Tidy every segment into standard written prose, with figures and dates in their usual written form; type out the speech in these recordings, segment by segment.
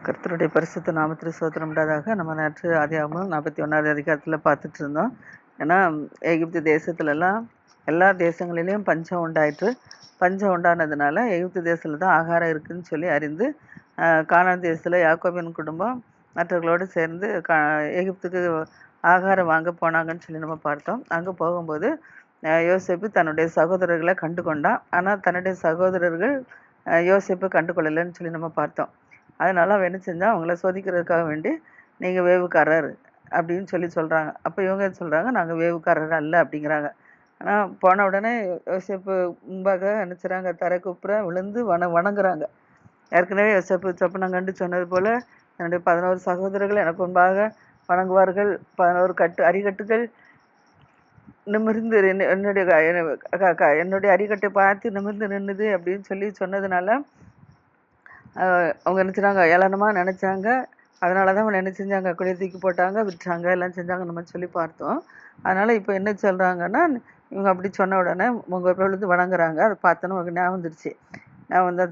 கர்த்தருடைய பரிசுத்த நாமத்திற்கு ஸ்தோத்திரம் உண்டாதாக. நம்ம நேற்று ஆதியாகமம் 41வது அதிகாரத்தில் பார்த்துட்டு இருந்தோம். ஏன்னா எகிப்து தேசத்துலலாம் எல்லா தேசங்களிலையும் பஞ்சம் உண்டாயிற்று. பஞ்சம் உண்டானதுனால எகிப்து தேசத்தில் தான் ஆகாரம் இருக்குதுன்னு சொல்லி அறிந்து கானான் தேசத்தில் யாக்கோபின் குடும்பம் மற்றவர்களோடு சேர்ந்து எகிப்துக்கு ஆகாரம் வாங்க போனாங்கன்னு சொல்லி நம்ம பார்த்தோம். அங்கே போகும்போது யோசேப்பு தன்னுடைய சகோதரர்களை கண்டு கொண்டான். ஆனால் தன்னுடைய சகோதரர்கள் யோசேப்பு கண்டு கொள்ளலைன்னு சொல்லி நம்ம பார்த்தோம். அதனால் அவன் என்ன செஞ்சான், அவங்கள சோதிக்கிறதுக்காக வேண்டி நீங்கள் வேவுக்காரர் அப்படின்னு சொல்லி சொல்கிறாங்க. அப்போ இவங்க சொல்கிறாங்க, நாங்கள் வேவுக்காரர் அல்ல அப்படிங்கிறாங்க. ஆனால் போன உடனே யோசேப்பு முன்பாக நினச்சிறாங்க, தரை குப்புற விழுந்து வணங்குறாங்க. ஏற்கனவே யோசேப்பு சொப்பனம் கண்டு சொன்னது போல் என்னுடைய 11 சகோதரர்கள் எனக்கு முன்பாக வணங்குவார்கள், 11 அரிக்கட்டுகள் நிமிர்ந்து என்னுடைய அரிக்கட்டை பார்த்து நிமிர்ந்து நின்றுது அப்படின்னு சொல்லி சொன்னதுனால அவங்க நினச்சினாங்க, ஏளனமாக நினச்சாங்க. அதனால தான் அவங்க என்ன செஞ்சாங்க, குழியை தூக்கி போட்டாங்க, விட்டுறாங்க, எல்லாம் செஞ்சாங்க நம்ம சொல்லி பார்த்தோம். அதனால் இப்போ என்ன சொல்கிறாங்கன்னா, இவங்க அப்படி சொன்ன உடனே உங்கள் விழுந்து வணங்குறாங்க. அதை பார்த்தோன்னு உங்களுக்கு ஞாபகம் வந்துருச்சு.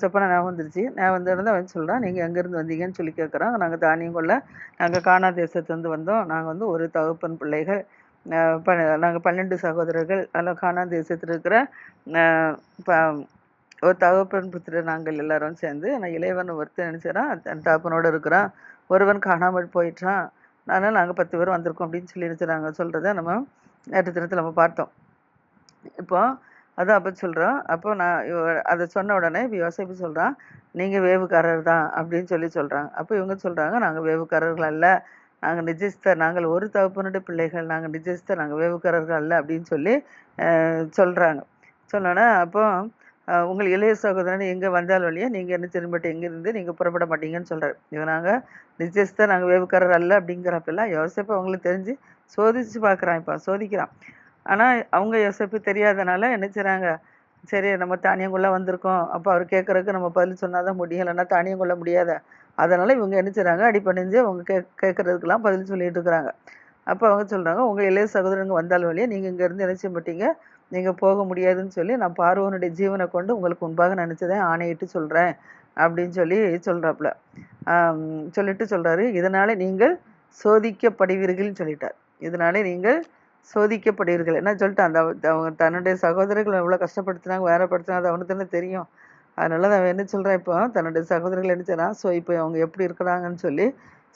சொப்பனை ஞாபகம் வந்துருச்சு. ஞாபகம் வந்திருந்து அவன் சொல்கிறான், நீங்கள் எங்கேருந்து வந்தீங்கன்னு சொல்லி கேட்குறான். நாங்கள் தானியம் கொள்ள நாங்கள் கானா தேசத்துலேருந்து வந்தோம். நாங்கள் வந்து ஒரு தகப்பன் பிள்ளைகள், நாங்கள் 12 சகோதரர்கள். அதில் கானா தேசத்தில் இருக்கிற ஒரு தகப்பன் புத்திரர் நாங்கள் எல்லாரும் சேர்ந்து, நான் இளையவன் ஒருத்தர் நினச்சிடறான், தன் தகப்பனோடு இருக்கிறான், ஒருவன் காணாமல் போயிட்டான், அதனால் நாங்கள் 10 பேர் வந்திருக்கோம் அப்படின்னு சொல்லி நினச்சிடாங்க. சொல்கிறத நம்ம நேற்று தினத்தில் நம்ம பார்த்தோம். இப்போ அதான் அப்போ சொல்கிறோம். அப்போ நான் அதை சொன்ன உடனே இப்போ யோசேப்பு சொல்கிறான், நீங்கள் வேவுக்காரர் தான் அப்படின்னு சொல்லி சொல்கிறாங்க. அப்போ இவங்க சொல்கிறாங்க, நாங்கள் வேவுக்காரர்கள் அல்ல, நாங்கள் நிஜஸ்தர், நாங்கள் ஒரு தகப்பனுடைய பிள்ளைகள், நாங்கள் நிஜஸ்தர், நாங்கள் வேவுக்காரர்கள் அல்ல அப்படின்னு சொல்லி சொல்கிறாங்க. சொன்னோன்னே அப்போ உங்கள் இளைய சகோதரன் எங்கே வந்தால் வழியா நீங்கள் என்ன திரும்பட்டு எங்கேருந்து நீங்கள் புறப்பட மாட்டீங்கன்னு சொல்கிறார். இவன் நாங்கள் நிச்சயத்தை நாங்கள் வேவுக்காரர் அல்ல அப்படிங்கிறப்பெல்லாம் யோசேப்பு அவங்களுக்கு தெரிஞ்சு சோதிச்சு பார்க்குறான். இப்போ சோதிக்கிறான். ஆனால் அவங்க யோசேப்பு தெரியாதனால என்ன செய்கிறாங்க, சரி நம்ம தானியங்குள்ளே வந்திருக்கோம், அப்போ அவர் கேட்குறதுக்கு நம்ம பதில் சொன்னால் தான் முடியும், இல்லைன்னா தானியம் கொள்ள முடியாத. அதனால் இவங்க என்ன செய்கிறாங்க, அடிப்பணிஞ்சு அவங்க கேட்குறதுக்கெல்லாம் பதில் சொல்லிட்டு இருக்கிறாங்க. அப்போ அவங்க சொல்கிறாங்க, உங்கள் இளைய சகோதரங்க வந்தால் வழியா நீங்கள் இங்கேருந்து என்ன செய்ய மாட்டீங்க, நீங்கள் போக முடியாதுன்னு சொல்லி நான் பார்வோனுடைய ஜீவனை கொண்டு உங்களுக்கு முன்பாக நினச்சதை ஆணையிட்டு சொல்கிறேன் அப்படின்னு சொல்லி சொல்கிறாப்புல. சொல்லிட்டு சொல்கிறாரு, இதனால் நீங்கள் சோதிக்கப்படுவீர்கள்னு சொல்லிட்டார். இதனாலே நீங்கள் சோதிக்கப்படுவீர்கள் என்ன சொல்லிட்டு அவங்க தன்னுடைய சகோதரர்கள் எவ்வளோ கஷ்டப்படுத்தினாங்க, வேறப்படுத்தினா அது அவனுக்கு தானே தெரியும். அதனால அவன் என்ன சொல்கிறான், இப்போ தன்னுடைய சகோதரர்கள் என்ன செய்றான், இப்போ அவங்க எப்படி இருக்கிறாங்கன்னு சொல்லி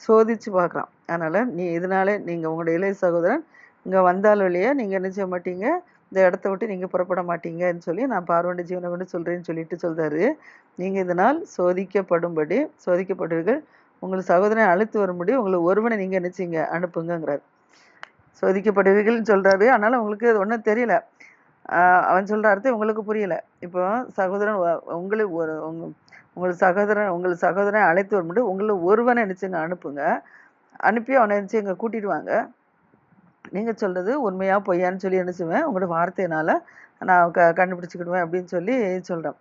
சோதித்து பார்க்குறான். அதனால் இதனாலே நீங்கள் உங்களுடைய இளைய சகோதரன் இங்கே வந்தால் வழியா நீங்கள் என்ன செய்ய மாட்டீங்க, இந்த இடத்த விட்டு நீங்கள் புறப்பட மாட்டீங்கன்னு சொல்லி நான் பார்வோனுடைய ஜீவனை கொண்டு சொல்கிறேன்னு சொல்லிட்டு சொல்கிறாரு. நீங்கள் இதனால் சோதிக்கப்படுவீர்கள், உங்கள் சகோதரனை அழைத்து வரும்படி உங்களை ஒருவனை நீங்கள் நினச்சிங்க அனுப்புங்கிறார். சோதிக்கப்படுவீர்கள்னு சொல்கிறாரு. அதனால் உங்களுக்கு அது ஒன்றும் தெரியல. அவன் சொல்கிற அர்த்தம் உங்களுக்கு புரியலை. இப்போ சகோதரன் உங்களுக்கு உங்கள் சகோதரனை அழைத்து வரும்படி உங்களை ஒருவனை நினச்சிங்க அனுப்புங்க. அனுப்பி அவனை நினச்சி இங்கே கூட்டிகிட்டு வாங்க. நீங்கள் சொல்கிறது உண்மையாக பொய்யான்னு சொல்லி என்ன செய்வேன், உங்களோட வார்த்தையினால் நான் கண்டுபிடிச்சிக்கிடுவேன் அப்படின்னு சொல்லி சொல்கிறேன்.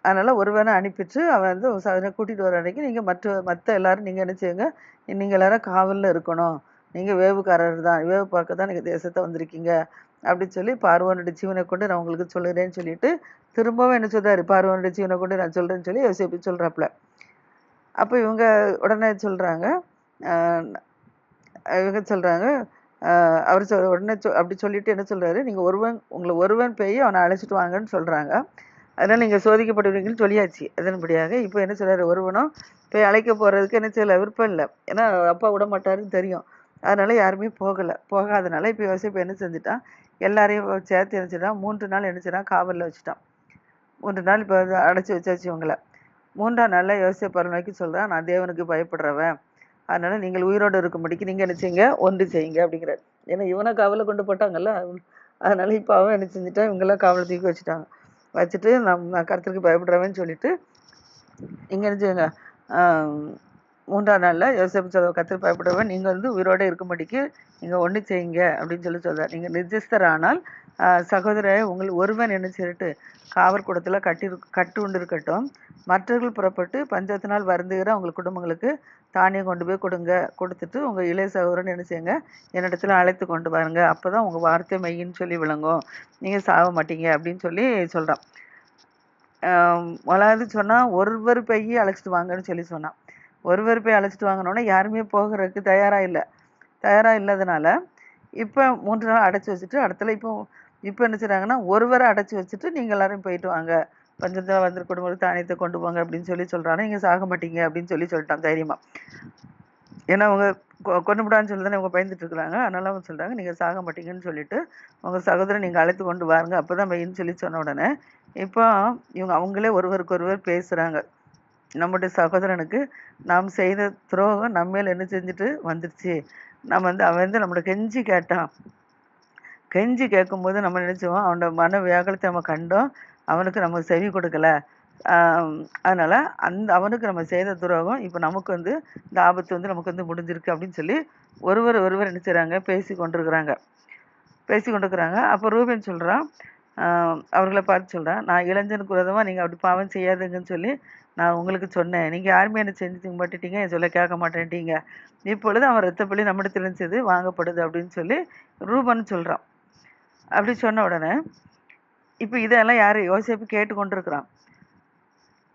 அதனால் ஒருவனை அனுப்பிட்டு அவன் வந்து சகோதரனை கூட்டிகிட்டு வர அன்றைக்கி நீங்கள் மற்ற எல்லோரும் நீங்கள் என்ன செய்யுங்க, நீங்கள் எல்லோரும் காவலில் இருக்கணும், நீங்கள் வேவுக்காரர் தான், வேவு பார்க்க தான் நீங்கள் தேசத்தை வந்திருக்கீங்க அப்படின்னு சொல்லி பார்வோனுடைய ஜீவனை கொண்டு நான் உங்களுக்கு சொல்லுறேன்னு சொல்லிட்டு திரும்பவும் என்ன சொல்கிறாரு, பார்வோனுடைய ஜீவனை கொண்டு நான் சொல்கிறேன்னு சொல்லி யோசிப்பு சொல்கிறாப்புல. அப்போ இவங்க உடனே சொல்கிறாங்க, இவங்க சொல்கிறாங்க, அவர் உடனே அப்படி சொல்லிட்டு என்ன சொல்கிறாரு, நீங்கள் உங்களை ஒருவன் போய் அவனை அழைச்சிட்டு வாங்கன்னு சொல்கிறாங்க. அதனால் நீங்கள் சோதிக்கப்படுவீங்கன்னு சொல்லியாச்சு. அதன்படியாக இப்போ என்ன சொல்கிறாரு, ஒருவனும் போய் அழைக்க போகிறதுக்கு என்ன செய்யலை, விருப்பம் இல்லை. ஏன்னா அப்பா விட மாட்டாருன்னு தெரியும். அதனால் யாருமே போகாதனால இப்போ யோசிப்பு என்ன செஞ்சுட்டான், எல்லாரையும் சேர்த்து என்ன செய்யறான், 3 நாள் என்ன செய்யறான், காவலில் வச்சுட்டான். 3 நாள் இப்போ அடைச்சி வச்சாச்சு இவங்களை. 3ஆம் நாளில் யோசிப்பு நோக்கி சொல்கிறான், நான் தேவனுக்கு பயப்படுறவன், அதனால் நீங்கள் உயிரோடு இருக்கும்படிக்கு நீங்கள் என்ன செய்யுங்க, ஒன்று செய்யுங்க அப்படிங்கிறார். ஏன்னா இவனை காவலை கொண்டு போட்டாங்கல்ல, அதனால் இப்போ அவன் என்ன செஞ்சுட்டான், இவங்கெல்லாம் காவலை தூக்கி வச்சுட்டாங்க. வச்சுட்டு நான் கர்த்தருக்கு பயப்படுறவன்னு சொல்லிட்டு இங்கே என்ன செய்யுங்க, 3ஆம் நாளில் யோசேப்பு சொல்ல, கர்த்தருக்கு பயப்படுறவன் நீங்கள் வந்து உயிரோடு இருக்கும்படிக்கு நீங்கள் ஒன்று செய்யுங்க அப்படின்னு சொல்லி சொல்கிறார். நீங்கள் நிர்ஜஸ்தர் ஆனால் சகோதரர் உங்கள் ஒருவன் என்ன செய்யிட்டு காவற்கூடத்தில் கட்டு உண்டு இருக்கட்டும், மற்றவர்கள் புறப்பட்டு பஞ்சத்தினால் வருந்துகிற உங்கள் குடும்பங்களுக்கு தானியம் கொண்டு போய் கொடுத்துட்டு உங்கள் இளைய சகோதரன் என்ன செய்யுங்க, என்னிடத்துல அழைத்து கொண்டு வாருங்க, அப்போ தான் உங்கள் வார்த்தை மையின்னு சொல்லி விளங்கும், நீங்கள் சாக மாட்டீங்க அப்படின்னு சொல்லி சொல்கிறான். முதலாவது சொன்னால் ஒருவர் பையை அழைச்சிட்டு வாங்கன்னு சொல்லி சொன்னான். ஒருவர் போய் அழைச்சிட்டு வாங்கினோன்னே யாருமே போகிறதுக்கு தயாராக இல்லாதனால இப்போ 3 நாள் அடைச்சி வச்சுட்டு அடுத்தல இப்போ என்ன செய்றாங்கன்னா ஒருவரை அடைச்சி வச்சுட்டு நீங்கள் எல்லாரும் போயிட்டு வாங்க, பஞ்சத்தில் வந்து குடும்பம் தானியத்தை கொண்டு போங்க அப்படின்னு சொல்கிறாங்க. நீங்கள் சாக மாட்டீங்க அப்படின்னு சொல்லிட்டான் தைரியமா. ஏன்னா அவங்க கொண்டு விடான்னு சொல்லி தானே அவங்க பயந்துட்டு இருக்கிறாங்க. அதனால அவங்க சொல்றாங்க நீங்கள் சாக மாட்டீங்கன்னு சொல்லிட்டு உங்கள் சகோதரன் நீங்கள் அழைத்து கொண்டு வாருங்க, அப்போ தான் மெயின்னு சொன்ன உடனே இப்போ இவங்க அவங்களே ஒருவருக்கு ஒருவர் பேசுகிறாங்க. நம்முடைய சகோதரனுக்கு நாம் செய்த துரோகம் நம்ம மேல் என்ன செஞ்சுட்டு வந்துடுச்சு. அவன் வந்து நம்மளை கெஞ்சி கேட்டான். கெஞ்சி கேட்கும்போது நம்ம நினச்சோம் அவனோட மன வியாகுலத்தை நம்ம கண்டோம், அவனுக்கு நம்ம செவி கொடுக்கல. அதனால் அவனுக்கு நம்ம செய்த துரோகம் இப்போ நமக்கு வந்து இந்த ஆபத்து வந்து நமக்கு வந்து முடிஞ்சிருக்கு அப்படின்னு சொல்லி ஒருவர் என்ன செய்கிறாங்க, பேசி கொண்டிருக்கிறாங்க. அப்போ ரூபன் சொல்கிறான், அவர்களை பார்த்து சொல்கிறான், நான் இளைஞனுக்கு விரோதமாக நீங்கள் அப்படி பாவம் செய்யாதுங்கன்னு சொல்லி நான் உங்களுக்கு சொன்னேன், நீங்கள் யாருமே என்ன செஞ்சு மாட்டிட்டீங்க, என் சொல்ல கேட்க மாட்டேன்ட்டீங்க, இப்பொழுது அவன் ரத்தப்பள்ளி நம்மிடத்தில் இருந்தது வாங்கப்படுது அப்படின்னு சொல்லி ரூபன் சொல்கிறான். அப்படி சொன்ன உடனே இப்போ இதெல்லாம் யார் யோசேப்பு கேட்டு கொண்டிருக்கிறான்.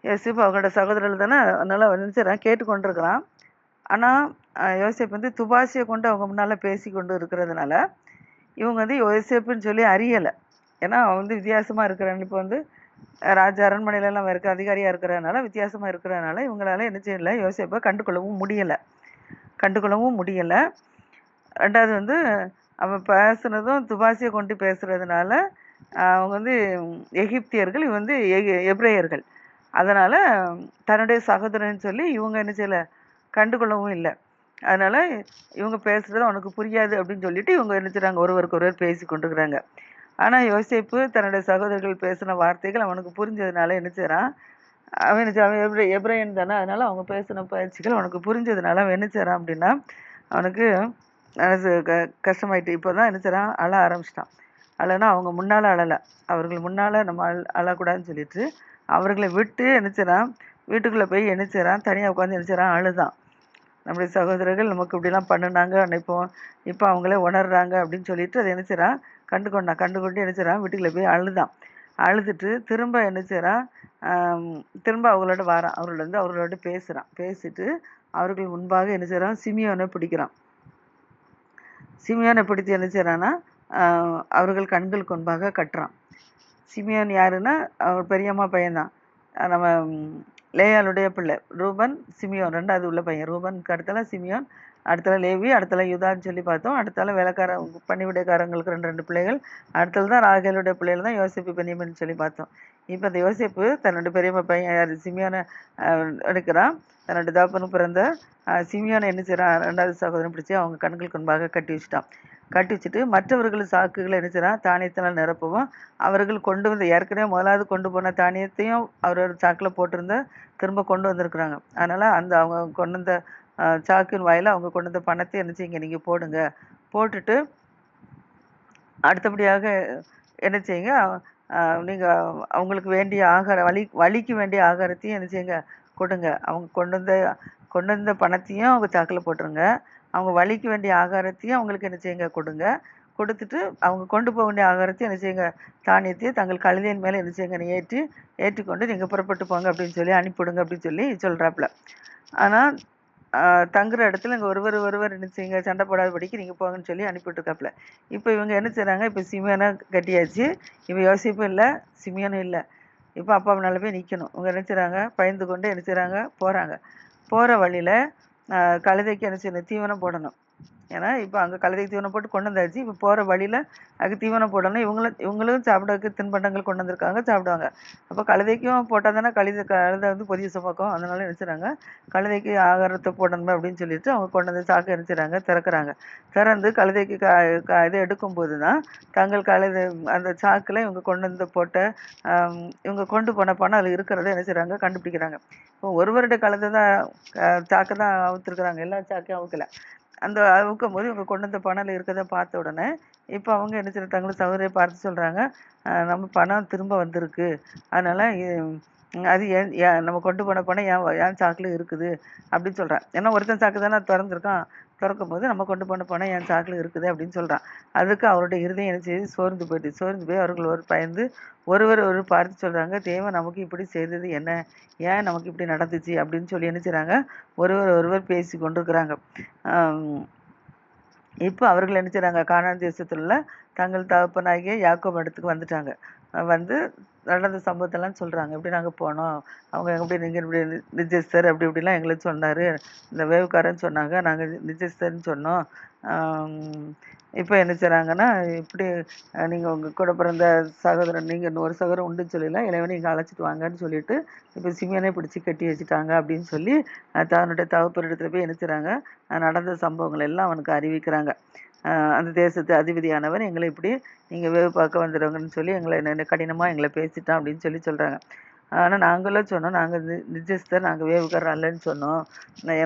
யோசேப்பு அவங்களோட சகோதரர்கள் தானே, அதனால் வந்து கேட்டு கொண்டிருக்கிறான். ஆனால் யோசேப்பு வந்து துபாசியை கொண்டு அவங்க முன்னால் பேசி கொண்டு இருக்கிறதுனால இவங்க வந்து யோசேப்புன்னு சொல்லி அறியலை. ஏன்னா அவன் வந்து வித்தியாசமாக இருக்கிறான். இப்போ வந்து ராஜா அரண்மனையிலலாம் இருக்க அதிகாரியாக இருக்கிறதுனால வித்தியாசமாக இருக்கிறதுனால இவங்களால என்ன செய்யலை, யோசேப்பை கண்டுகொள்ளவும் முடியலை. ரெண்டாவது வந்து அவன் பேசுனதும் துபாசியை கொண்டு பேசுறதுனால அவங்க வந்து எகிப்தியர்கள், இவன் வந்து எபிரேயர்கள். அதனால் தன்னுடைய சகோதரன் சொல்லி இவங்க என்ன செய்யலை, கண்டுகொள்ளவும் இல்லை. அதனால் இவங்க பேசுகிறது அவனுக்கு புரியாது அப்படின்னு சொல்லிட்டு இவங்க என்ன செய்கிறாங்க, ஒருவருக்கு ஒருவர் பேசி கொண்டிருக்கிறாங்க. ஆனால் யோசேப்பு தன்னுடைய சகோதரர்கள் பேசின வார்த்தைகள் அவனுக்கு புரிஞ்சதுனால என்ன செய்கிறான், அவன் எப்ரேயன் தானே, அதனால் அவங்க பேசின பயிற்சிகள் அவனுக்கு புரிஞ்சதுனால அவன் என்ன செய்கிறான் அப்படின்னா அவனுக்கு கஷ்டமாயிட்டு இப்போ தான் என்ன செய்கிறான், அழ ஆரம்பிச்சிட்டான். அழனா அவங்க முன்னால் அழலை, அவர்கள் முன்னால் நம்ம அழக்கூடாதுன்னு சொல்லிட்டு அவர்களை விட்டு என்ன செய்கிறான், வீட்டுக்குள்ளே போய் என்ன செய்கிறான், தனியாக உட்காந்து என்ன செய்கிறான், அழுதான். நம்முடைய சகோதரர்கள் நமக்கு இப்படிலாம் பண்ணினாங்க, இப்போ அவங்களே உணர்றாங்க அப்படின்னு சொல்லிட்டு அதை என்ன செய்கிறான், கண்டுகொண்டு என்ன செய்கிறான், வீட்டுக்குள்ளே போய் அழுதுட்டு திரும்ப என்ன செய்கிறான், திரும்ப அவங்களோட வாரான், அவர்களோட பேசிட்டு அவர்கள் முன்பாக என்ன செய்கிறான், சிமியோனை பிடிக்கிறான். சிமியோனை பிடித்து என்ன செய்கிறான்னா அவர்கள் கண்களுக்கு முன்பாக கட்டுறான். சிமியோன் யாருன்னா அவர் பெரியம்மா பையன்தான், நம்ம லேயாளுடைய பிள்ளை. ரூபன் சிமியோன் ரெண்டாவது உள்ள பையன். ரூபனுக்கு அடுத்தால சிமியோன், அடுத்தால லேவி, அடுத்தால யுதான்னு சொல்லி பார்த்தோம். அடுத்தால பணிவிடைக்காரங்களுக்கு ரெண்டு பிள்ளைகள். அடுத்தது தான் ராகேலுடைய பிள்ளைகள் தான் யோசேப்பு பென்யமின் சொல்லி பார்த்தோம். இப்போ இந்த யோசேப்பு தன்னோட பெரியம்மா பையன் யார் சிமியோனை எடுக்கிறான். தன்னோட தகப்பனுக்கு பிறந்த சிமியோனை என்ன செய்கிறான், ரெண்டாவது சகோதரன் பிடிச்சி அவங்க கண்களுக்கு முன்பாக கட்டி வச்சுட்டு மற்றவர்கள் சாக்குகளை என்ன செய்கிறான், தானியத்தினால் நிரப்பவும் அவர்கள் கொண்டு வந்த ஏற்கனவே முதலாவது கொண்டு போன தானியத்தையும் அவரோட சாக்கில் போட்டிருந்த திரும்ப கொண்டு வந்திருக்கிறாங்க. அதனால் அவங்க கொண்டு வந்த சாக்கின் வாயில் அவங்க கொண்டு வந்த பணத்தை என்ன செய்யுங்க, நீங்கள் போட்டுட்டு அடுத்தபடியாக என்ன செய்யுங்க, நீங்கள் அவங்களுக்கு வேண்டிய வழிக்கு வேண்டிய ஆகாரத்தையும் என்ன செய்யுங்க, கொடுங்க. அவங்க கொண்டு வந்த பணத்தையும் அவங்க சாக்கில் போட்டுருங்க, அவங்க வழிக்கு வேண்டிய ஆகாரத்தையும் அவங்களுக்கு என்ன செய்யுங்க, கொடுத்துட்டு அவங்க கொண்டு போக வேண்டிய ஆகாரத்தையும் என்ன செய்யுங்க, தானியத்தையும் தங்கள் கழுதையின் மேலே என்ன செய்யுங்க, ஏற்றிக்கொண்டு நீங்கள் புறப்பட்டு போங்க அப்படின்னு சொல்லி அனுப்பிவிடுங்க அப்படின்னு சொல்லி சொல்கிறாப்புல. ஆனால் தங்குற இடத்துல இங்கே ஒருவர் என்ன செய்யுங்க, சண்டை போடாதபடிக்கு நீங்கள் போங்கன்னு சொல்லி அனுப்பிவிட்டுருக்காப்புல. இப்போ இவங்க என்ன செய்கிறாங்க, இப்போ சிமியோனை கட்டியாச்சு, இப்போ யோசிப்பும் இல்லை சிமியோனும் இல்லை. இப்போ அப்பா அம்மானால போய் நிற்கணும். இவங்க என்ன செய்கிறாங்க, பயந்து கொண்டு என்ன செய்கிறாங்க, போகிற வழியில் கழுதைக்கு என்ன செய்யணும், தீவனம் போடணும். ஏன்னா இப்போ அங்கே கழுதைக்கு தீவனம் போட்டு கொண்டு வந்தாச்சு, இப்போ போகிற வழியில் அதுக்கு தீவனம் போடணும். இவங்களும் சாப்பிடறதுக்கு தின்பண்டங்கள் கொண்டு வந்திருக்காங்க, சாப்பிடுவாங்க. அப்போ கழுதைக்கும் போட்டால் தானே கழுதை வந்து பொதிய சுமக்கும். அதனால என்ன செய்கிறாங்க, கழுதைக்கு ஆகாரத்தை போடணும் அப்படின்னு சொல்லிட்டு அவங்க கொண்டு வந்து சாக்கு என்ன செய்கிறாங்க, திறந்து கழுதைக்கு இதை எடுக்கும்போது தான் தங்கள் அந்த சாக்கில் இவங்க கொண்டு வந்து போட்ட இவங்க கொண்டு போன பணம் அதில் இருக்கிறத என்ன செய்கிறாங்க, கண்டுபிடிக்கிறாங்க. இப்போ ஒருவருடைய கழுதை தான் சாக்கை தான் அவுத்துருக்குறாங்க, எல்லா சாக்கையும் அவுக்கலை. அந்த அவுக்கும் போது இவங்க கொண்டு வந்த பணம் இருக்கிறத பார்த்த உடனே இப்போ அவங்க என்ன செய்ய, தங்களை சகோதரியை பார்த்து சொல்கிறாங்க, நம்ம பணம் திரும்ப வந்திருக்கு, அதனால் அது நம்ம கொண்டு போன பணம் ஏன் சாக்கில் இருக்குது அப்படின்னு சொல்கிறேன். ஏன்னா ஒருத்தன் சாக்கு தானே திறந்துருக்கான், திறக்கும் போது நம்ம கொண்டு போன பணம் என் சாக்கில் இருக்குது அப்படின்னு சொல்கிறான். அதுக்கு அவருடைய இருதயம் என்ன செய்து? சோர்ந்து போய் அவர்கள் ஒரு பயந்து ஒருவர் பார்த்து சொல்கிறாங்க, தேவன் நமக்கு இப்படி செய்தது என்ன? ஏன் நமக்கு இப்படி நடந்துச்சு அப்படின்னு சொல்லி என்ன செய்கிறாங்க? ஒருவர் பேசி கொண்டிருக்கிறாங்க. இப்போ அவர்கள் என்ன செய்கிறாங்க? கானான் தேசத்தில் உள்ள தங்கள் தகப்பனாகிய யாக்கோபு இடத்துக்கு வந்துட்டாங்க. வந்து நடந்த சம்பவத்தெல்லாம் சொல்கிறாங்க. இப்படி நாங்கள் போனோம், அவங்க எப்படி நீங்கள் இப்படி நிஜஸ்தர் அப்படி இப்படிலாம் எங்களுக்கு சொன்னார், இந்த வேவுக்காரன்னு சொன்னாங்க, நாங்கள் நிஜஸ்தர்ன்னு சொன்னோம். இப்போ என்ன செய்கிறாங்கன்னா, இப்படி நீங்கள் உங்கள் கூட பிறந்த சகோதரன், நீங்கள் இன்னொரு சகோதரன் உண்டுன்னு சொல்லலாம், இளைவனை நீங்கள் அழைச்சிட்டு வாங்கன்னு சொல்லிட்டு இப்போ சிமியனை பிடிச்சி கட்டி வச்சுட்டாங்க அப்படின்னு சொல்லி தன்னுடைய தகப்பனிடத்துல போய் என்ன செய்கிறாங்க? நடந்த சம்பவங்கள் எல்லாம் அவனுக்கு அறிவிக்கிறாங்க. அந்த தேசத்து அதிபதியானவர் எங்களை இப்படி நீங்கள் வேவு பார்க்க வந்துடுவங்கன்னு சொல்லி எங்களை கடினமாக எங்களை பேசிட்டான் அப்படின்னு சொல்கிறாங்க. ஆனால் நாங்களும் சொன்னோம், நாங்கள் நிஜஸ்தர், நாங்கள் வேவுக்காரர் அல்லன்னு சொன்னோம்.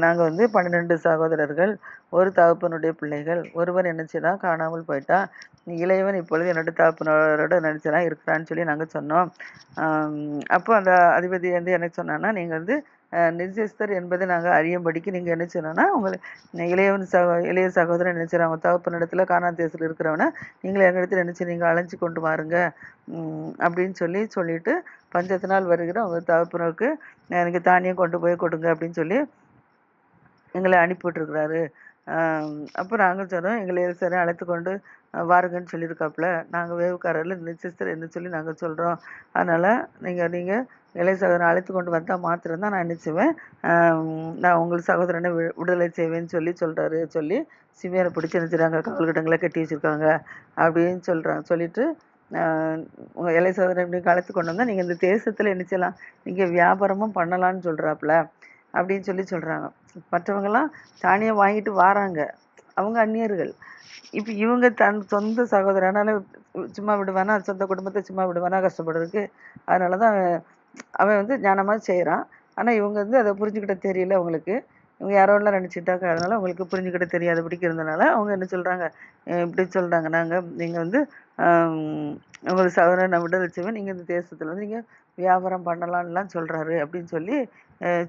நாங்கள் வந்து 12 சகோதரர்கள், ஒரு தகப்பனுடைய பிள்ளைகள், ஒருவர் நினச்சினா காணாமல் போயிட்டா, இளையவன் இப்பொழுது என்னோட தகப்பனோட நினச்சினா இருக்கிறான்னு சொல்லி நாங்கள் சொன்னோம். அப்போ அந்த அதிபதி வந்து என்ன சொன்னான்னா, நீங்கள் வந்து நிஜஸ்தர் என்பதை நாங்கள் அறியும்படிக்கு நீங்கள் என்ன சொன்னோன்னா, உங்களை இளைய சகோதரன் நினைச்சார் அவங்க தகப்பனிடத்துல கானான் தேசத்தில் இருக்கிறவனை நீங்கள் எங்கள் இடத்துல நினச்சி நீங்கள் அழைச்சி கொண்டு வாருங்க அப்படின்னு சொல்லிட்டு பஞ்சத்தினால் வருகிற உங்கள் தகப்பனுக்கு எனக்கு தானியம் கொண்டு போய் கொடுங்க அப்படின்னு சொல்லி எங்களை அனுப்பிவிட்டுருக்குறாரு. அப்போ நாங்கள் சொன்னோம், எங்களை சரி அழைத்து கொண்டு வாருங்கன்னு சொல்லியிருக்காப்புல, நாங்கள் வேவுக்காரரில் நிச்சயஸ்தர் என்ன சொல்லி நாங்கள் சொல்கிறோம். அதனால் நீங்கள் இளைய சகோதரனை அழைத்து கொண்டு வந்தால் மாத்திரம்தான் நான் நினச்சுவேன், நான் உங்கள் சகோதரனை விடுதலை செய்வேன்னு சொல்கிறாரு. சொல்லி சிமியனை பிடிச்சி நினச்சிடாங்க, கால்கட்டங்களை கட்டி வச்சுருக்காங்க அப்படின்னு சொல்லிட்டு உங்கள் இளைய சகோதரனை இப்படி அழைத்து கொண்டு வந்தால் நீங்கள் இந்த தேசத்தில் என்ன செய்யலாம், நீங்கள் வியாபாரமும் பண்ணலான்னு சொல்கிறாப்புல அப்படின்னு சொல்கிறாங்க. மற்றவங்கெல்லாம் தானியம் வாங்கிட்டு வராங்க, அவங்க அந்நியர்கள். இப்போ இவங்க தன் சொந்த சகோதரனால சும்மா விடுவானா, சொந்த குடும்பத்தை சும்மா விடுவானா கஷ்டப்படுறதுக்கு? அதனால தான் அவன் வந்து ஞானமாக செய்கிறான். ஆனால் இவங்க வந்து அதை புரிஞ்சுக்கிட்ட தெரியல அவங்களுக்கு. இவங்க யாரோலாம் நினச்சிட்டாங்க, அதனால அவங்களுக்கு புரிஞ்சுக்கிட்ட தெரியாதபடிக்கு இருந்தனால அவங்க என்ன சொல்கிறாங்க, இப்படி சொல்கிறாங்க, நீங்கள் வந்து உங்களுக்கு சகோதரனை விடுதலை செய்வேன், நீங்கள் இந்த தேசத்தில் வந்து நீங்கள் வியாபாரம் பண்ணலான்லாம் சொல்கிறாரு அப்படின்னு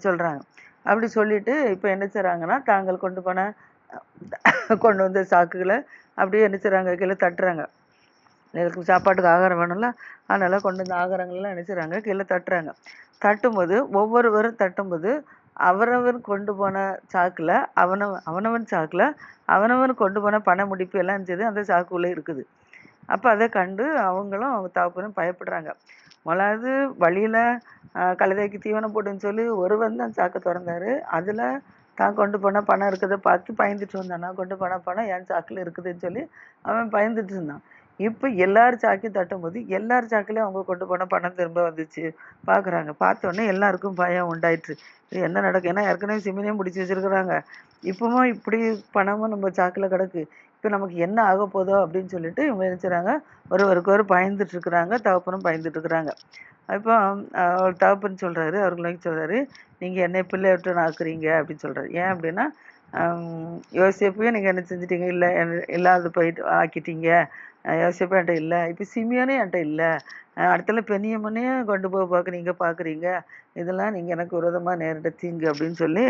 சொல்கிறாங்க. அப்படி சொல்லிட்டு இப்போ என்ன செய்கிறாங்கன்னா, தாங்கள் கொண்டு வந்த சாக்குகளை அப்படியே என்ன செய்கிறாங்க, கீழே தட்டுறாங்க. எனக்கு சாப்பாட்டுக்கு ஆகாரம் வேணும்ல, அதனால் கொண்டு வந்த ஆகாரங்கள்லாம் என்ன செய்கிறாங்க, கீழே தட்டுறாங்க. தட்டும்போது ஒவ்வொருவரும் தட்டும்போது அவரவர் கொண்டு போன சாக்கில் அவனவன் சாக்கில் அவனவன் கொண்டு போன பண முடிப்பு எல்லாம் இருந்தது அந்த சாக்குள்ளே இருக்குது. அப்போ அதை கண்டு அவங்களும் அவங்க தகப்பனும் பயப்படுறாங்க. முதலாவது வழியில் கழுதைக்கு தீவனம் போட்டுன்னு சொல்லி ஒருவன் தான் சாக்கை திறந்தாரு. அதில் தான் கொண்டு போன பணம் இருக்கிறத பார்த்து பயந்துட்டு இருந்தான். நான் கொண்டு போன பணம் என் சாக்கில் இருக்குதுன்னு சொல்லி அவன் பயந்துட்டு இருந்தான். இப்போ எல்லாரும் சாக்கையும் தட்டும்போது எல்லார் சாக்கிலையும் அவங்க கொண்டு போன பணம் திரும்ப வந்துச்சு. பார்க்குறாங்க. பார்த்தோன்னே எல்லாருக்கும் பயம் உண்டாயிற்று. இது என்ன நடக்கும்? ஏன்னா ஏற்கனவே சிமினையும் பிடிச்சி வச்சுருக்குறாங்க, இப்பவும் இப்படி பணமும் நம்ம சாக்கில் கிடக்கு, இப்போ நமக்கு என்ன ஆக போதோ அப்படின்னு சொல்லிட்டு இவங்க நினைச்சுறாங்க, ஒருவருக்கு பயந்துட்டு இருக்கிறாங்க. தகப்பனும் பயந்துட்டு இருக்கிறாங்க. இப்போ அவர் தகப்பன் சொல்கிறாரு, அவர்களுக்கு சொல்கிறாரு, நீங்கள் என்னை பிள்ளையற்ற ஆக்குறீங்க அப்படின்னு சொல்கிறாரு. ஏன் அப்படின்னா, யோசேப்பையும் நீங்கள் என்ன செஞ்சிட்டீங்க, இல்லை இல்லாத போயிட்டு ஆக்கிட்டீங்க. யோசேப்பு என்கிட்ட இல்லை, இப்போ சிமியோனே என்கிட்ட இல்லை, அடுத்தால பெனியமனையும் கொண்டு போக பார்க்குறீங்க, இதெல்லாம் நீங்கள் எனக்கு விரோதமாக நேரிட்ட தீங்கு அப்படின்னு சொல்லி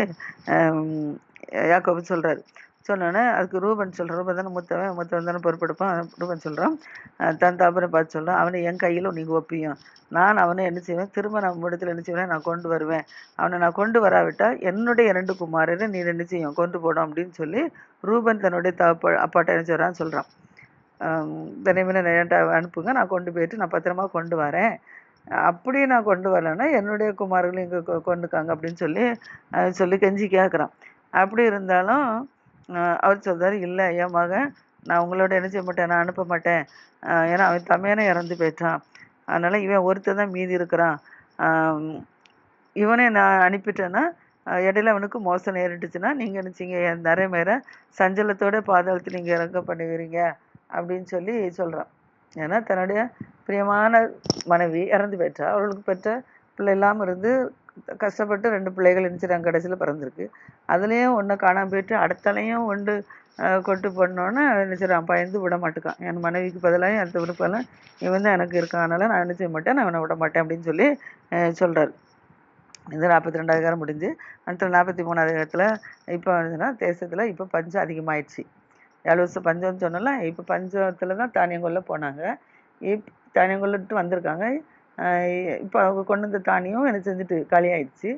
யாக்கோபு சொல்கிறாரு. சொன்னோன்னே அதுக்கு ரூபன் சொல்கிறான், ரூபன் தானே மூத்தவன் தானே பொறுப்பெடுப்பான். ரூபன் சொல்கிறான், தன் தாப்பனை பார்த்து சொல்கிறான், அவனை என் கையில் நீங்கள் ஒப்பியும், நான் அவனை என்ன செய்வேன், திரும்ப நான் இடத்துல என்ன செய்வேன், நான் கொண்டு வருவேன். அவனை நான் கொண்டு வராவிட்டால் என்னுடைய 2 குமாரரை நீ என்ன செய்யும், கொண்டு போடும் அப்படின்னு சொல்லி ரூபன் தன்னுடைய அப்பாட்ட என்ன செய்கிறான்னு சொல்கிறான். தினமும் என்கிட்ட அனுப்புங்க, நான் கொண்டு போயிட்டு நான் பத்திரமா கொண்டு வரேன். அப்படியே நான் கொண்டு வரலைன்னா என்னுடைய குமார்களும் இங்கே கொண்டுக்காங்க அப்படின்னு சொல்லி கெஞ்சி கேட்குறான். அப்படி இருந்தாலும் அவர் சொல்கிறார், இல்லை என் மகன், நான் உங்களோட என்ன செய்ய மாட்டேன், நான் அனுப்ப மாட்டேன். ஏன்னா அவன் தமையானே இறந்து போயிட்டான், அதனால் இவன் ஒருத்தர் தான் மீதி இருக்கிறான். இவனே நான் அனுப்பிட்டேன்னா இடையில அவனுக்கு மோசம் நேரிட்டுச்சுன்னா நீங்கள் நினச்சிங்க என் நிறைய மேலே சஞ்சலத்தோட பாதாளத்தில் நீங்கள் இறங்க பண்ணுவீங்க அப்படின்னு சொல்கிறான். ஏன்னா தன்னுடைய பிரியமான மனைவி இறந்து போயிட்டா, அவர்களுக்கு பெற்ற பிள்ளை இல்லாமல் இருந்து கஷ்டப்பட்டு 2 பிள்ளைகள் நினச்சிட்டாங்க, கடைசியில் பிறந்திருக்கு. அதுலேயும் ஒன்று காணாமல் போயிட்டு அடுத்தாலையும் ஒன்று கொண்டு போனோன்னே நினச்சிடான், பயந்து விட மாட்டேக்கான். என் மனைவிக்கு பதிலாக அடுத்த விருப்பம்லாம் இவன் தான் எனக்கு இருக்கான், அதனால் நான் என்ன செய்ய மாட்டேன், நான் அவனை விட மாட்டேன் அப்படின்னு சொல்கிறார். இது 42வது அதிகாரம் முடிஞ்சு அடுத்த 43வது அதிகாரத்தில் இப்போ வந்துன்னா தேசத்தில் இப்போ பஞ்சம் அதிகமாயிடுச்சு. 7 வருஷம் பஞ்சம்னு சொன்னால இப்போ பஞ்சத்தில் தான் தானியம் கொள்ள போனாங்க. தானியம் கொள்ளிட்டு வந்திருக்காங்க. இப்போ அவங்க கொண்டு வந்த தானியம் என்ன செஞ்சுட்டு காலியாயிடுச்சு.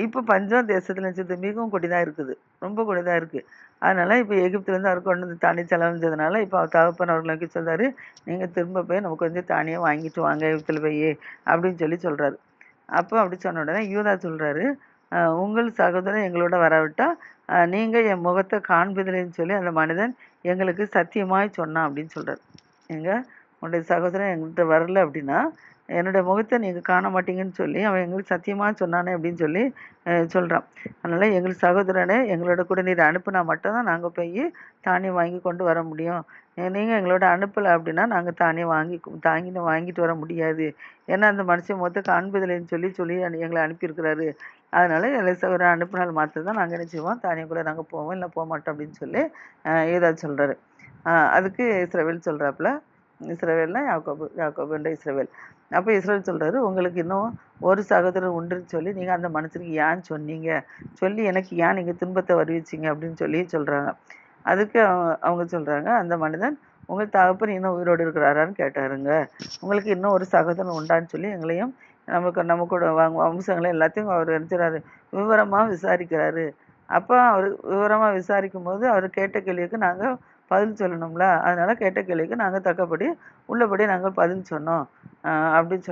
இப்போ பஞ்சம் தேசத்தில் நினச்சது மிகவும் கொடிதாக இருக்குது, ரொம்ப கொடிதாக இருக்குது. அதனால் இப்போ எகிப்துலேருந்து அவர் கொண்டு வந்து தானியம் செலவழிஞ்சதுனால இப்போ தகப்பன் அவர்கள் நோக்கி சொல்கிறாரு, நீங்கள் திரும்ப போய் நமக்கு கொஞ்சம் தானியம் வாங்கிட்டு வாங்க எகிப்தில் போய் அப்படின்னு சொல்கிறாரு. அப்போ அப்படி சொன்ன உடனே யூதா சொல்கிறாரு, உங்கள் சகோதரன் எங்களோட வராவிட்டால் நீங்கள் என் முகத்தை காண்பதில்லைன்னு சொல்லி அந்த மனிதன் எங்களுக்கு சத்தியமாய் சொன்னான் அப்படின்னு சொல்கிறார். உன்னுடைய சகோதரன் எங்கள்கிட்ட வரல அப்படின்னா என்னுடைய முகத்தை நீங்கள் காண மாட்டீங்கன்னு சொல்லி அவன் எங்களுக்கு சத்தியமாக சொன்னானே அப்படின்னு சொல்லி சொல்கிறான். அதனால் எங்கள் சகோதரனை எங்களோட கூட நீர் அனுப்புனா மட்டும்தான் நாங்கள் போய் தானியம் வாங்கி கொண்டு வர முடியும். நீங்கள் எங்களோட அனுப்பலை அப்படின்னா நாங்கள் தானியம் வாங்கிட்டு வர முடியாது. ஏன்னா அந்த மனுஷன் முகத்தை காண்பதில்லைன்னு சொல்லி எங்களை அனுப்பியிருக்கிறாரு. அதனால் எங்களை சகோதரன் அனுப்பினால் மாத்திரம் தான் நாங்கள் என்ன செய்வோம், தானியம் கூட நாங்கள் போவோம், இல்லை போக மாட்டோம் அப்படின்னு சொல்லி ஏதாவது சொல்கிறாரு. அதுக்கு இஸ்ரவேல் சொல்கிறாப்புல, இஸ்ரவேல்னா யாக்கோபுன்ற இஸ்ரவேல். அப்போ இஸ்ரவேல் சொல்கிறாரு, உங்களுக்கு இன்னும் ஒரு சகோதரர் உண்டுன்னு சொல்லி நீங்கள் அந்த மனுஷனுக்கு ஏன் சொன்னீங்க, சொல்லி எனக்கு ஏன் நீங்கள் துன்பத்தை வருவிச்சிங்க அப்படின்னு சொல்லி சொல்கிறாங்க. அதுக்கு அவங்க சொல்கிறாங்க, அந்த மனிதன் உங்கள் தகப்பன் இன்னும் உயிரோடு இருக்கிறாரான்னு கேட்டாருங்க. உங்களுக்கு இன்னும் ஒரு சகோதரன் உண்டான்னு சொல்லி எங்களையும் நம்ம கூட வம்சங்களை எல்லாத்தையும் அவர் நினைச்சாரு விவரமாக விசாரிக்கிறாரு. அப்போ அவர் விவரமாக விசாரிக்கும் போது அவர் கேட்ட கேள்விக்கு நாங்கள் பதில் சொல்லணும்ல, அதனால் கேட்ட கேள்விக்கு நாங்கள் தக்கப்படி உள்ளபடி நாங்கள் பதில் சொன்னோம் அப்படின்னு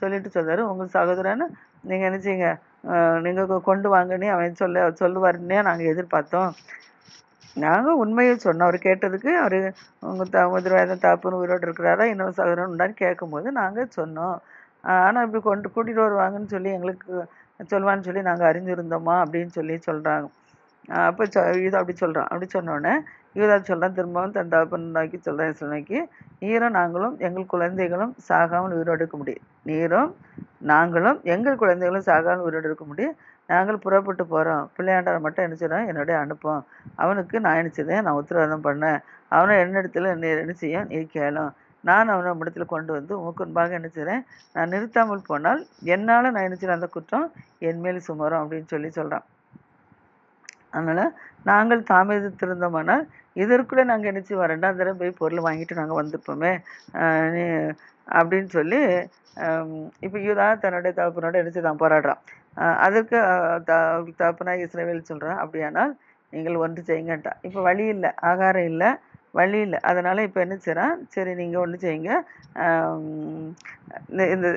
சொல்லிட்டு சொல்கிறாரு, உங்கள் சகோதரன்னு நீங்கள் நினச்சிங்க நீங்கள் கொண்டு வாங்கன்னு அவன் சொல்லுவாருன்னே நாங்கள் எதிர்பார்த்தோம். நாங்கள் உண்மையை சொன்னோம். அவர் கேட்டதுக்கு அவர் உங்கள் வயதன் தாப்புன்னு உயிரோடு இருக்கிறாரா இன்னொரு சகோதரன் உண்டான்னு கேட்கும்போது நாங்கள் சொன்னோம். ஆனால் இப்படி கூட்டிகிட்டு வருவாங்கன்னு சொல்லி எங்களுக்கு சொல்லுவான்னு சொல்லி நாங்கள் அறிஞ்சிருந்தோமா அப்படின்னு சொல்லி சொல்கிறாங்க. அப்போ யூதா அப்படி சொல்கிறான். அப்படி சொன்னோடனே யூதா சொல்கிறான், திரும்பவும் தன் தகப்பன் நோக்கி சொல்கிறேன், இஸ்ரவேல் நோக்கி, நீரும் நாங்களும் எங்கள் குழந்தைகளும் சாகாமல் உயிரோடு இருக்க முடியும். நீரும் நாங்களும் எங்கள் குழந்தைகளும் சாகாமல் உயிரோடு இருக்க முடியும். நாங்கள் புறப்பட்டு போகிறோம். பிள்ளையாண்டாரை மட்டும் நினச்சிடும் என்னுடைய அனுப்போம். அவனுக்கு நான் நினச்சதேன் நான் உத்தரவாதம் பண்ணேன். அவனை என்னிடத்துல என்ன செய்ய நீ கேளும். நான் அவனை இடத்துல கொண்டு வந்து உனக்கு முன்பாக என்ன செய்கிறேன், நான் நிறுத்தாமல் போனால் என்னால் நான் நினச்சிட அந்த குற்றம் என் மேல் சுமரும் அப்படின்னு சொல்கிறான். அதனால் நாங்கள் தாமதித்திருந்தோமானால் இதற்குள்ளே நாங்கள் நினச்சி 2ஆம் தடவை போய் பொருள் வாங்கிட்டு நாங்கள் வந்திருப்போமே அப்படின்னு சொல்லி இப்போ யூதா தன்னுடைய தகப்பனோட நினச்சி தான் போராடுறான். அதற்கு தகப்பனாக இஸ்ரவேல் சொல்கிறான், அப்படியானால் நீங்கள் ஒன்று செய்யுங்கட்டா. இப்போ வழி இல்லை, ஆகாரம் இல்லை, வழி இல்லை. அதனால் இப்போ என்ன செய்கிறான், சரி நீங்கள் ஒன்று செய்யுங்க,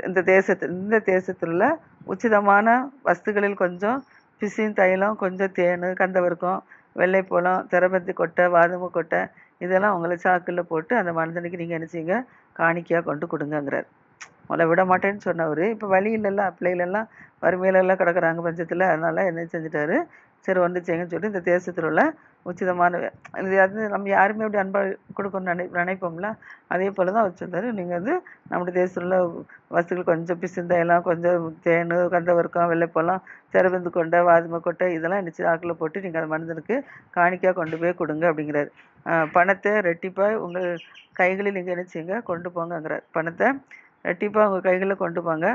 இந்த தேசத்தில் உள்ள உச்சிதமான வஸ்துகளில் கொஞ்சம் பிசின் தைலம், கொஞ்சம் தேன், கந்தவர்க்கம், வெள்ளைப்பழம், திரபத்தி கொட்டை, வாதுமை கொட்டை இதெல்லாம் உங்களை சாக்கில் போட்டு அந்த மனிதனுக்கு நீங்கள் என்ன செய்யுங்க, காணிக்கையாக கொண்டு கொடுங்கங்கிறார். முதல்ல விட மாட்டேன்னு சொன்னவர் இப்போ வழி இல்லைல்ல, பிள்ளைகளெல்லாம் வறுமையிலெல்லாம் கிடக்குறாங்க பஞ்சத்தில். அதனால் என்ன செஞ்சுட்டாரு, சரி ஒன்று செய்யுங்கன்னு சொல்லி இந்த தேசத்தில் உள்ள உச்சிதமான அது நம்ம யாருமே அப்படி அன்பாக கொடுக்கணும்னு நினைப்போம்ல, அதே போல் தான் அவர் சொன்னார், நீங்கள் வந்து நம்முடைய தேசத்தில் உள்ள வசதிகள் கொஞ்சம் பிசிந்தையெல்லாம், கொஞ்சம் தேன், கந்தவர்க்கம், வெள்ளைப்பழம், திரபந்து கொண்டை, வாதுமை கொட்டை இதெல்லாம் என்ன ஆக்கில் போட்டு நீங்கள் அந்த மனிதனுக்கு காணிக்கையாக கொண்டு போய் கொடுங்க அப்படிங்கிறார். பணத்தை ரெட்டிப்பாக உங்கள் கைகளில் நீங்கள் என்ன செய்யுங்க கொண்டு போங்கங்கிறார். பணத்தை ரெட்டிப்பாக உங்கள் கைகளில் கொண்டு போங்க.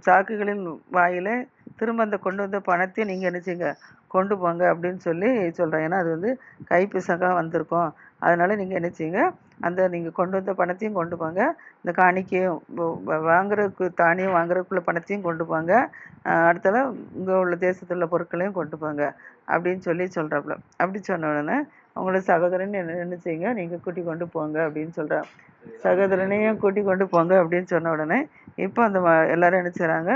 சாக்குகளின் வாயில் திரும்ப அந்த கொண்டு வந்த பணத்தையும் நீங்கள் என்ன செய்யுங்க கொண்டு போங்க அப்படின்னு சொல்லி சொல்கிறேன். ஏன்னா அது வந்து கைப்பிசங்காக வந்திருக்கும். அதனால் நீங்கள் என்ன செய்யுங்க, அந்த நீங்கள் கொண்டு வந்த பணத்தையும் கொண்டு போங்க, இந்த காணிக்கையும் வாங்குறதுக்கு தானியம் வாங்குறதுக்குள்ள பணத்தையும் கொண்டு போங்க, அடுத்தால இங்கே உள்ள தேசத்தில் உள்ள பொருட்களையும் கொண்டு போங்க அப்படின்னு சொல்லி சொல்கிறாப்புல. அப்படி சொன்ன உடனே அவங்களோட சகோதரன் என்ன செய்யுங்க, நீங்கள் கூட்டி கொண்டு போங்க அப்படின்னு சொல்கிறான். சகோதரனையும் கூட்டி கொண்டு போங்க அப்படின்னு சொன்ன உடனே இப்போ அந்த எல்லாரும் என்ன செய்கிறாங்க,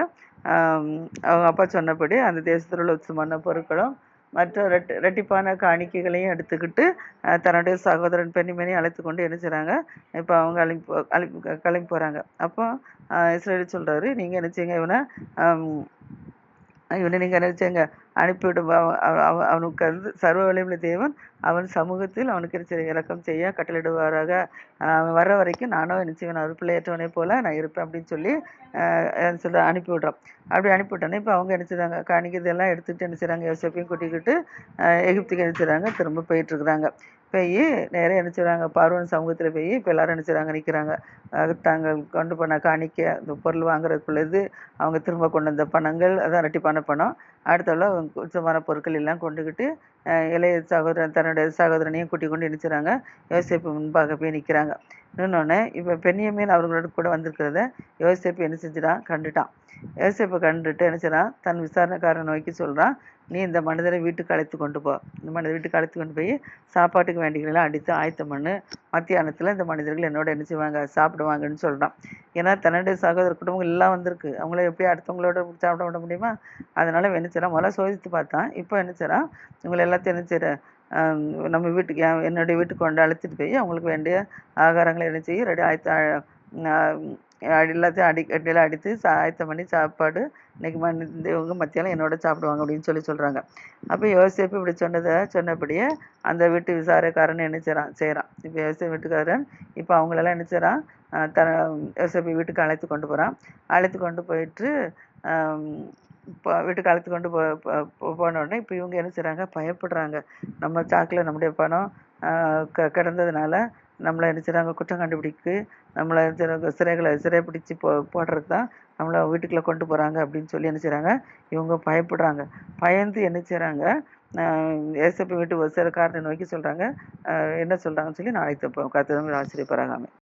அவங்க அப்பா சொன்னபடி அந்த தேசத்தில் உள்ள உச்சமான பொருட்களும் மற்ற ரெட்டிப்பான காணிக்கைகளையும் எடுத்துக்கிட்டு தன்னுடைய சகோதரன் பெண்ணிமனையும் அழைத்து கொண்டு என்ன செய்கிறாங்க, இப்போ அவங்க கிளம்பி போகிறாங்க. அப்போ இஸ்ரவேல் சொல்கிறாரு, நீங்கள் என்ன செய்யுங்க, இவனை நீங்கள் நினைச்சேங்க அனுப்பிவிடும். அவனுக்கு வந்து சர்வ வலிமையுள்ள தேவன் அவன் சமூகத்தில் அவனுக்கு இறக்கம் செய்ய கட்டளிடுவாராக. அவன் வர்ற வரைக்கும் நானும் என்ன செய்வேன், அவர் பிள்ளையற்றவனை போல் நான் இருப்பேன் அப்படின்னு சொல்லி அனுப்பி விட்றான். அப்படி அனுப்பிவிட்டோன்னே இப்போ அவங்க என்ன செய்றாங்க, காணிக்கை இதெல்லாம் எடுத்துகிட்டு என்ன செய்கிறாங்க, யோசேப்பையும் கூட்டிக்கிட்டு எகிப்துக்கு என்ன செய்கிறாங்க, திரும்ப போயிட்டுருக்குறாங்க. போய் நேரா என்ன செய்றாங்க, பார்வோன் சமூகத்துல போய் இப்ப எல்லாரும் என்ன செய்றாங்க நிக்கிறாங்க. தாங்கள் கொண்டு போன காணிக்கை, அந்த பொருள் வாங்குறதுக்குள்ளது, அவங்க திரும்ப கொண்டு வந்த பணங்கள், அதான் இரட்டிப்பான பணம். அடுத்ததுல மிச்சமான பொருட்கள் எல்லாம் கொண்டுகிட்டு, இளைய சகோதரன் தன்னுடைய சகோதரனையும் கூட்டிக் கொண்டு என்ன செய்றாங்க, யோசேப்பு முன்பாக போய் நிக்கிறாங்க. நின்னோனே, இப்ப பென்யமீன் அவர்களோட கூட வந்திருக்கிறத யோசேப்பு என்ன செஞ்சுட்டான், கண்டுட்டான். யோசேப்ப கண்டுட்டு என்ன செய்றான், தன் விசாரணைக்காரனை நோக்கி சொல்றான், நீ இந்த மனிதரை வீட்டுக்கு அழைத்து கொண்டு போ. இந்த மனிதரை வீட்டுக்கு அழைத்து கொண்டு போய் சாப்பாட்டுக்கு வேண்டியதெல்லாம் அடித்து ஆயத்தம் பண்ணு. மத்தியானத்துல இந்த மனிதர்கள் என்னோட என்ன செய்வாங்க, சாப்பிடுவாங்கன்னு சொல்றான். ஏன்னா தன்னுடைய சகோதர குடும்பங்கள் எல்லாம் வந்திருக்கு. அவங்கள எப்படி அடுத்தவங்களோட சாப்பிட விட முடியுமா? அதனால இவன் என்ன செய்றான், முதல்ல சோதித்து பார்த்தான். இப்போ என்ன செய்றான், இவங்களை எல்லாத்தையும் என்ன செய்ற, நம்ம வீட்டுக்கு என்னுடைய வீட்டுக்கு கொண்டு அழைச்சிட்டு போய் அவங்களுக்கு வேண்டிய ஆகாரங்களை என்ன செய்ய ரெடி ஆயத்த எல்லாத்தையும் அடிக்கட்டில அடித்து ஆயத்தம் பண்ணி சாப்பாடு இன்னைக்கு இவங்க மத்தியானம் என்னோட சாப்பிடுவாங்க அப்படின்னு சொல்றாங்க. அப்போ யோசேப்பு இப்படி சொன்னபடியே அந்த வீட்டு விசாரக்காரன் என்ன செய்றான். இப்போ யோசேப்பு வீட்டுக்காரன் இப்போ அவங்களெல்லாம் என்ன செய்றான், யோசேப்பு வீட்டுக்கு அழைத்து கொண்டு போறான். அழைத்து கொண்டு போயிட்டு இப்போ வீட்டுக்கு அழைத்து கொண்டு போன உடனே இப்போ இவங்க என்ன செய்றாங்க, பயப்படுறாங்க. நம்ம சாக்கில் நம்முடைய பணம் கிடந்ததுனால நம்மளை என்ன செய்றாங்க, குற்றம் கண்டுபிடிக்கு நம்மளை சிறை பிடிச்சி போடுறது தான் நம்மளை வீட்டுக்குள்ளே கொண்டு போகிறாங்க அப்படின்னு சொல்லி என்ன செய்கிறாங்க, இவங்க பயப்படுறாங்க. பயந்து என்ன செய்கிறாங்க, ஏசப்ப வீட்டு ஒரு சில காரனை நோக்கி சொல்கிறாங்க, என்ன சொல்கிறாங்கன்னு சொல்லி நாளைக்கு கர்த்தர் ஆச்சரியப்படுறாங்க.